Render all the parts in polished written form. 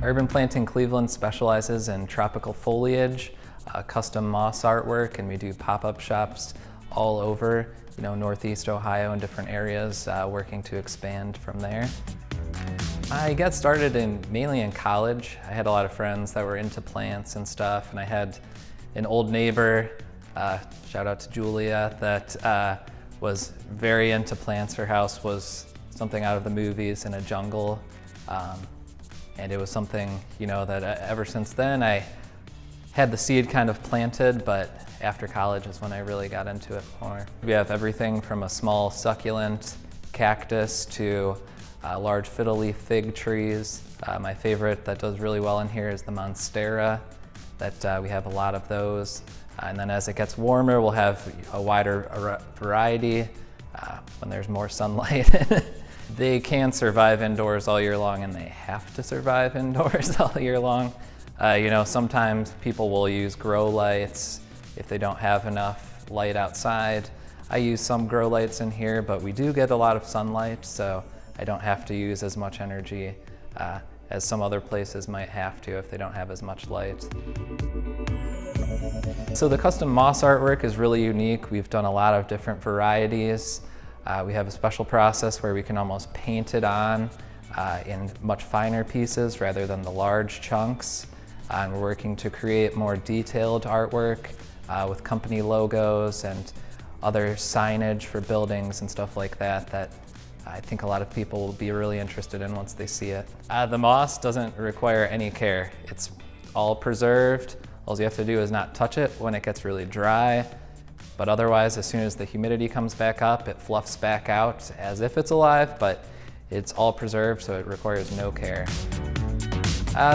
Urban Planting Cleveland specializes in tropical foliage, custom moss artwork, and we do pop-up shops all over, Northeast Ohio and different areas, working to expand from there. I got started mainly in college. I had a lot of friends that were into plants and stuff, and I had an old neighbor, shout out to Julia, that was very into plants. Her house was something out of the movies in a jungle. And it was something, that ever since then I had the seed kind of planted, but after college is when I really got into it more. We have everything from a small succulent cactus to large fiddle leaf fig trees. My favorite that does really well in here is the Monstera, that we have a lot of those. And then as it gets warmer, we'll have a wider variety when there's more sunlight. They can survive indoors all year long, and they have to survive indoors all year long. Sometimes people will use grow lights if they don't have enough light outside. I use some grow lights in here, but we do get a lot of sunlight, so I don't have to use as much energy as some other places might have to if they don't have as much light. So the custom moss artwork is really unique. We've done a lot of different varieties. We have a special process where we can almost paint it on in much finer pieces rather than the large chunks. And we're working to create more detailed artwork with company logos and other signage for buildings and stuff like that that I think a lot of people will be really interested in once they see it. The moss doesn't require any care. It's all preserved. All you have to do is not touch it when it gets really dry. But otherwise, as soon as the humidity comes back up, it fluffs back out as if it's alive, but it's all preserved, so it requires no care.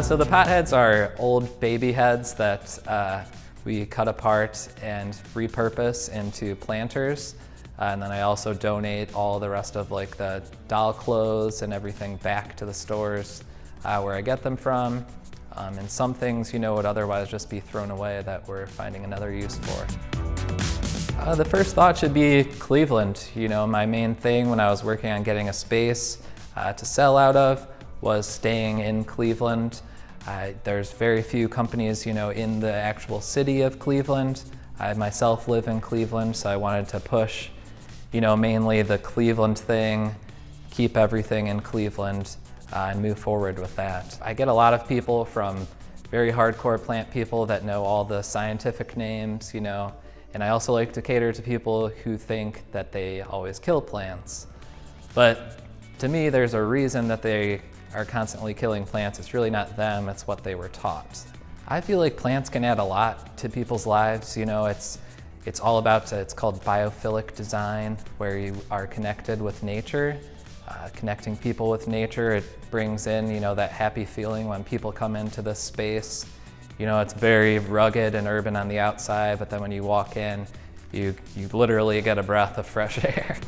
So the potheads are old baby heads that we cut apart and repurpose into planters. And then I also donate all the rest of the doll clothes and everything back to the stores where I get them from. And some things, would otherwise just be thrown away that we're finding another use for. The first thought should be Cleveland. My main thing when I was working on getting a space to sell out of was staying in Cleveland. There's very few companies, in the actual city of Cleveland. I myself live in Cleveland, so I wanted to push, mainly the Cleveland thing, keep everything in Cleveland, and move forward with that. I get a lot of people from very hardcore plant people that know all the scientific names, and I also like to cater to people who think that they always kill plants. But to me, there's a reason that they are constantly killing plants. It's really not them, it's what they were taught. I feel like plants can add a lot to people's lives. It's all about, it's called Biophilic Design, where you are connected with nature. Connecting people with nature, it brings in, that happy feeling when people come into this space. It's very rugged and urban on the outside, but then when you walk in, you literally get a breath of fresh air.